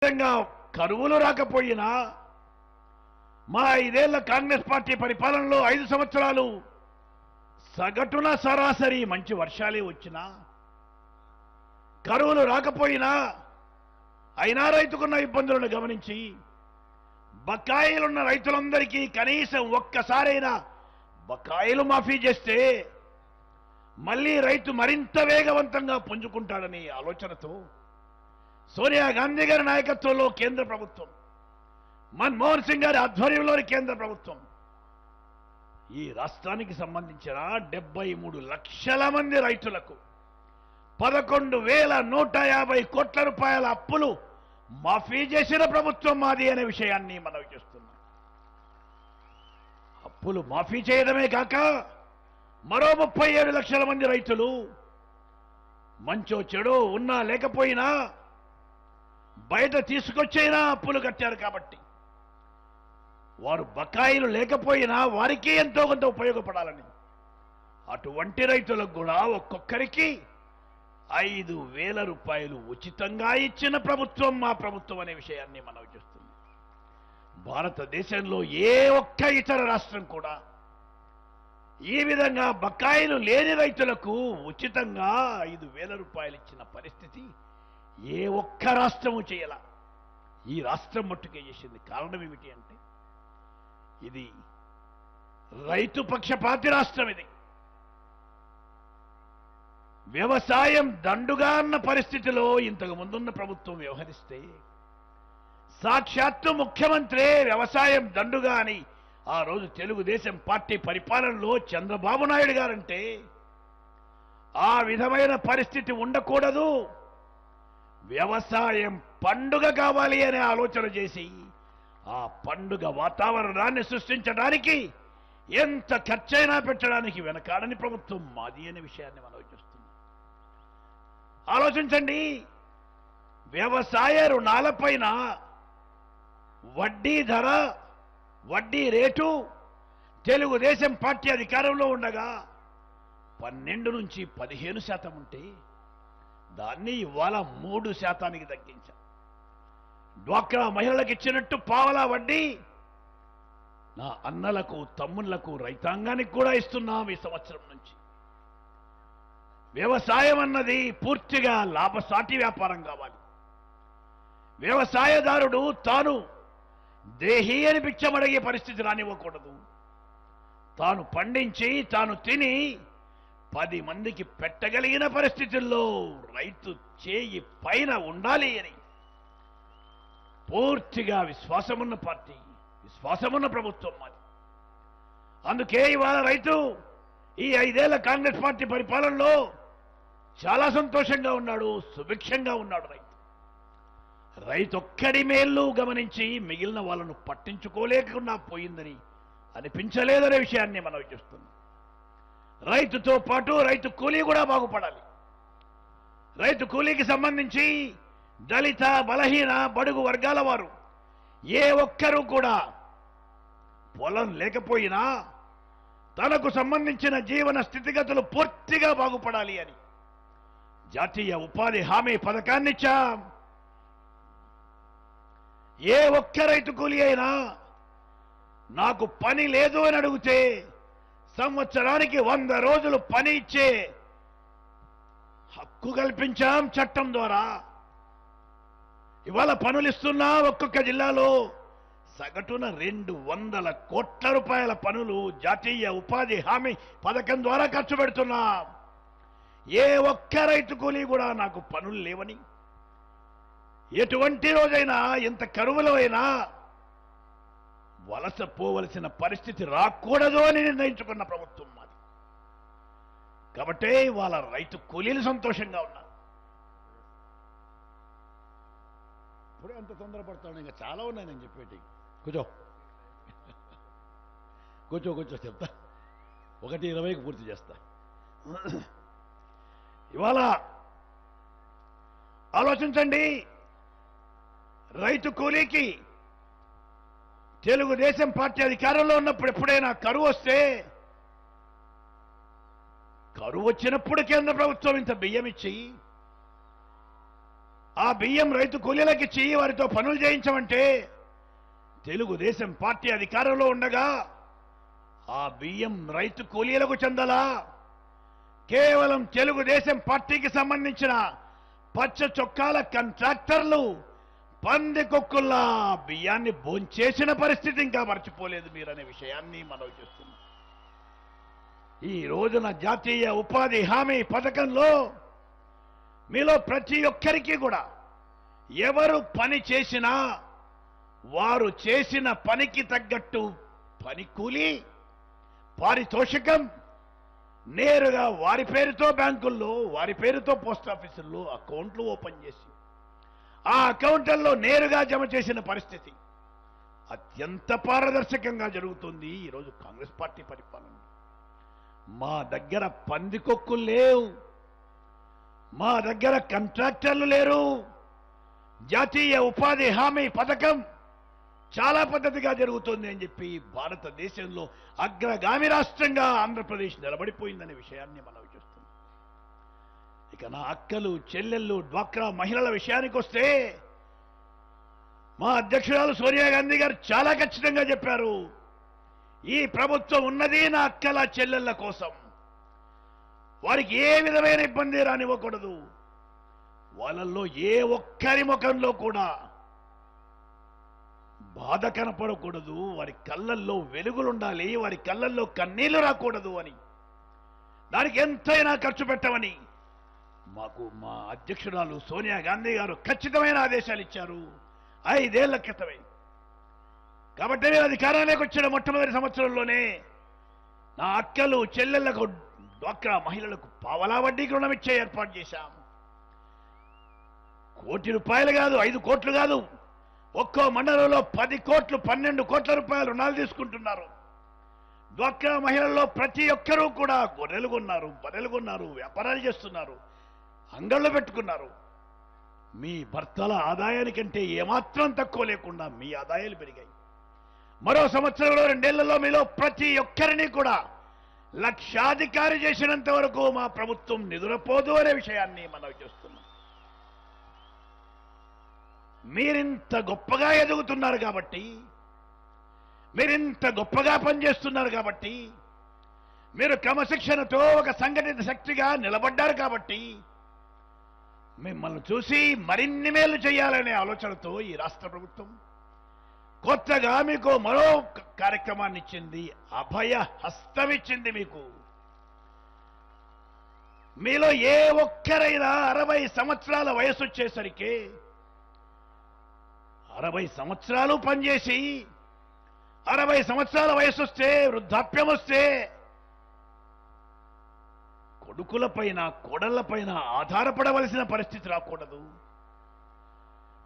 విధంగా కరువులు రాకపోయినా మా 5 ఏళ్ల కాంగ్రెస్ పార్టీ పరిపాలనలో 5 సంవత్సరాలు సగటున సరాసరి మంచి వర్షాలే వచ్చినా కరువులు రాకపోయినా అయినా రైతుకున్న ఇబ్బందులను గమనించి బకాయిలున్న రైతులందరికీ కనీసం ఒక్కసారైనా బకాయిలు మాఫీ చేస్తే మళ్ళీ రైతు మరింత వేగవంతంగా పుంజుకుంటాడని ఆలోచనతో సోనియా గాంధీ గారి నాయకత్వంలో కేంద్ర ప్రభుత్వం, మన్మోహన్ సింగ్ గారి ఆధ్వర్యంలోని కేంద్ర ప్రభుత్వం ఈ రాష్ట్రానికి సంబంధించిన 73 లక్షల మంది రైతులకు 11,150 కోట్ల రూపాయల అప్పులు మాఫీ చేసిన ప్రభుత్వం మాది అనే విషయాన్ని మనం చేస్తున్నాం. అప్పులు మాఫీ చేయడమే కాక మరో 37 లక్షల మంది రైతులు మంచో చెడో ఉన్నా లేకపోయినా బయట తీసుకొచ్చైనా అప్పులు కట్టారు కాబట్టి వారు బకాయిలు లేకపోయినా వారికి ఎంతో కొంత ఉపయోగపడాలని అటువంటి రైతులకు కూడా ఒక్కొక్కరికి 5,000 రూపాయలు ఉచితంగా ఇచ్చిన ప్రభుత్వం మా ప్రభుత్వం అనే విషయాన్ని మనం చేస్తుంది. భారతదేశంలో ఏ ఒక్క ఇతర రాష్ట్రం కూడా ఈ విధంగా బకాయిలు లేని రైతులకు ఉచితంగా 5,000 రూపాయలు ఇచ్చిన పరిస్థితి ఏ ఒక్క రాష్ట్రము చేయాల. ఈ రాష్ట్రం మట్టుకే చేసింది. కారణం ఏమిటి అంటే ఇది రైతు పక్షపాతి రాష్ట్రం. ఇది వ్యవసాయం దండుగా అన్న పరిస్థితిలో ఇంతకు ముందున్న ప్రభుత్వం వ్యవహరిస్తే సాక్షాత్తు ముఖ్యమంత్రి వ్యవసాయం దండుగా అని ఆ రోజు తెలుగుదేశం పార్టీ పరిపాలనలో చంద్రబాబు నాయుడు గారంటే ఆ విధమైన పరిస్థితి ఉండకూడదు, వ్యవసాయం పండుగ కావాలి అనే ఆలోచన చేసి ఆ పండుగ వాతావరణాన్ని సృష్టించడానికి ఎంత ఖర్చైనా పెట్టడానికి వెనకాడని ప్రభుత్వం మాది అనే విషయాన్ని మనం చూస్తున్నాం. ఆలోచించండి, వ్యవసాయ రుణాలపైన వడ్డీ ధర, వడ్డీ రేటు తెలుగుదేశం పార్టీ అధికారంలో ఉండగా 12 నుంచి 15% ఉంటే దాన్ని ఇవాళ 3% తగ్గించాం. డ్వాక్రా మహిళలకు ఇచ్చినట్టు పావలా వడ్డీ నా అన్నలకు, తమ్ముళ్లకు, రైతాంగానికి కూడా ఇస్తున్నాం ఈ సంవత్సరం నుంచి. వ్యవసాయం అన్నది పూర్తిగా లాభసాటి వ్యాపారం కావాలి. వ్యవసాయదారుడు తాను దేహీ అని బిచ్చమడిగే పరిస్థితి రానివ్వకూడదు. తాను పండించి తాను తిని 10 మందికి పెట్టగలిగిన పరిస్థితుల్లో రైతు చేయి పైన ఉండాలి అని పూర్తిగా విశ్వాసమున్న పార్టీ, విశ్వాసమున్న ప్రభుత్వం మాది. అందుకే ఇవాళ రైతు ఈ 5 ఏళ్ల కాంగ్రెస్ పార్టీ పరిపాలనలో చాలా సంతోషంగా ఉన్నాడు, సుభిక్షంగా ఉన్నాడు. రైతు ఒక్కడి మేళ్ళు గమనించి మిగిలిన వాళ్ళను పట్టించుకోలేకుండా పోయిందని అనిపించలేదనే విషయాన్ని మనం చూస్తున్నాం. రైతుతో పాటు రైతు కూలీ కూడా బాగుపడాలి. రైతు కూలీకి సంబంధించి దళిత, బలహీన, బడుగు వర్గాల వారు ఏ ఒక్కరూ కూడా పొలం లేకపోయినా తనకు సంబంధించిన జీవన స్థితిగతులు పూర్తిగా బాగుపడాలి అని జాతీయ ఉపాధి హామీ పథకాన్ని ఇచ్చాం. ఏ ఒక్క రైతు కూలీ అయినా నాకు పని లేదు అని అడిగితే సంవత్సరానికి 100 రోజులు పని ఇచ్చే హక్కు కల్పించాం చట్టం ద్వారా. ఇవాళ పనులు ఇస్తున్నా ఒక్కొక్క జిల్లాలో సగటున 200 కోట్ల రూపాయల పనులు జాతీయ ఉపాధి హామీ పథకం ద్వారా ఖర్చు పెడుతున్నాం. ఏ ఒక్క రైతు కూలీ కూడా నాకు పనులు లేవని, ఎటువంటి రోజైనా ఎంత కరువులో అయినా వలస పోవలసిన పరిస్థితి రాకూడదు అని నిర్ణయించుకున్న ప్రభుత్వం మాది. కాబట్టే వాళ్ళ రైతు కూలీలు సంతోషంగా ఉన్నారు. ఇప్పుడే అంత తొందరపడతాను, ఇంకా చాలా ఉన్నాయి నేను చెప్పేటి. కూర్చో కూర్చో కూర్చో చెప్తా, 1:20కి పూర్తి చేస్తా. ఇవాళ ఆలోచించండి, రైతు కూలీకి తెలుగుదేశం పార్టీ అధికారంలో ఉన్నప్పుడు ఎప్పుడైనా కరువు వస్తే, కరువు వచ్చినప్పుడు కేంద్ర ప్రభుత్వం ఇంత బియ్యం ఇచ్చి ఆ బియ్యం రైతు కూలీలకు ఇచ్చి వారితో పనులు చేయించమంటే తెలుగుదేశం పార్టీ అధికారంలో ఉండగా ఆ బియ్యం రైతు కూలీలకు చెందలా కేవలం తెలుగుదేశం పార్టీకి సంబంధించిన పచ్చ చొక్కాల కాంట్రాక్టర్లు పందికొక్కుల్లా బియ్యాన్ని భోంచేసిన పరిస్థితి ఇంకా మర్చిపోలేదు మీరనే విషయాన్ని మనవి చేస్తున్నాం. ఈ రోజున జాతీయ ఉపాధి హామీ పథకంలో మీలో ప్రతి ఒక్కరికి కూడా ఎవరు పని చేసినా వారు చేసిన పనికి తగ్గట్టు పని కూలి పారితోషికం నేరుగా వారి పేరుతో బ్యాంకుల్లో వారి పేరుతో పోస్ట్ ఆఫీసుల్లో అకౌంట్లు ఓపెన్ చేసి ఆ అకౌంట్లలో నేరుగా జమ చేసిన పరిస్థితి అత్యంత పారదర్శకంగా జరుగుతుంది ఈరోజు కాంగ్రెస్ పార్టీ పరిపాలన. మా దగ్గర పందికొక్కులు లేవు, మా దగ్గర కాంట్రాక్టర్లు లేరు. జాతీయ ఉపాధి హామీ పథకం చాలా పద్ధతిగా జరుగుతుంది అని చెప్పి భారతదేశంలో అగ్రగామి రాష్ట్రంగా ఆంధ్రప్రదేశ్ నిలబడిపోయిందనే విషయాన్ని మనం చూస్తున్నాం. ఇక నా అక్కలు చెల్లెళ్ళు డ్వాక్రా మహిళల విషయానికి వస్తే మా అధ్యక్షురాలు సోనియా గాంధీ గారు చాలా ఖచ్చితంగా చెప్పారు, ఈ ప్రభుత్వం ఉన్నది నా అక్కల చెల్లెళ్ళ కోసం, వారికి ఏ విధమైన ఇబ్బంది రానివ్వకూడదు, వాళ్ళల్లో ఏ ఒక్కరి ముఖంలో కూడా బాధ కనపడకూడదు, వారి కళ్ళల్లో వెలుగులుండాలి, వారి కళ్ళల్లో కన్నీళ్లు రాకూడదు అని, దానికి ఎంతైనా ఖర్చు పెట్టమని మాకు మా అధ్యక్షురాలు సోనియా గాంధీ గారు ఖచ్చితమైన ఆదేశాలు ఇచ్చారు 5 ఏళ్ల క్రితమే. కాబట్టి నేను అధికారంలోకి వచ్చిన మొట్టమొదటి సంవత్సరంలోనే నా అక్కలు చెల్లెళ్లకు డ్వాక్రా మహిళలకు పావలా వడ్డీకి రుణం ఇచ్చే ఏర్పాటు చేశాం. ₹1 కోటి కాదు, 5 కోట్లు కాదు, ఒక్కో మండలంలో 10 కోట్లు 12 కోట్ల రూపాయలు రుణాలు తీసుకుంటున్నారు. డ్వాక్రా మహిళల్లో ప్రతి ఒక్కరూ కూడా గొర్రెలు కొన్నారు, బర్రెలు కొన్నారు, వ్యాపారాలు చేస్తున్నారు, అంగళ్ళు పెట్టుకున్నారు. మీ భర్తల ఆదాయానికంటే ఏమాత్రం తక్కువ లేకుండా మీ ఆదాయాలు పెరిగాయి. మరో సంవత్సరంలో 2 ఏళ్లలో మీలో ప్రతి ఒక్కరిని కూడా లక్షాధికారి చేసినంత వరకు మా ప్రభుత్వం నిదురపోదు అనే విషయాన్ని మనం చూస్తున్నాం. మీరింత గొప్పగా ఎదుగుతున్నారు కాబట్టి, మీరింత గొప్పగా పనిచేస్తున్నారు కాబట్టి, మీరు క్రమశిక్షణతో ఒక సంఘటిత శక్తిగా నిలబడ్డారు కాబట్టి మిమ్మల్ని చూసి మరిన్ని మేలు చేయాలనే ఆలోచనతో ఈ రాష్ట్ర ప్రభుత్వం కొత్తగా మీకు మరో కార్యక్రమాన్ని ఇచ్చింది, అభయ హస్తం ఇచ్చింది. మీకు మీలో ఏ ఒక్కరైనా 60 సంవత్సరాల వయసు వచ్చేసరికి 60 సంవత్సరాలు పనిచేసి 60 సంవత్సరాల వయసు వస్తే, వృద్ధాప్యం వస్తే కొడుకులపైన కోడళ్లపైన ఆధారపడవలసిన పరిస్థితి రాకూడదు.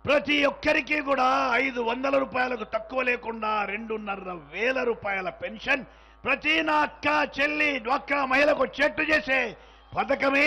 ప్రతి ఒక్కరికి కూడా 500 రూపాయలకు తక్కువ లేకుండా 2,500 రూపాయల పెన్షన్ ప్రతి నా అక్క చెల్లి డ్వాక్రా మహిళకు వచ్చేట్టు చేసే పథకమే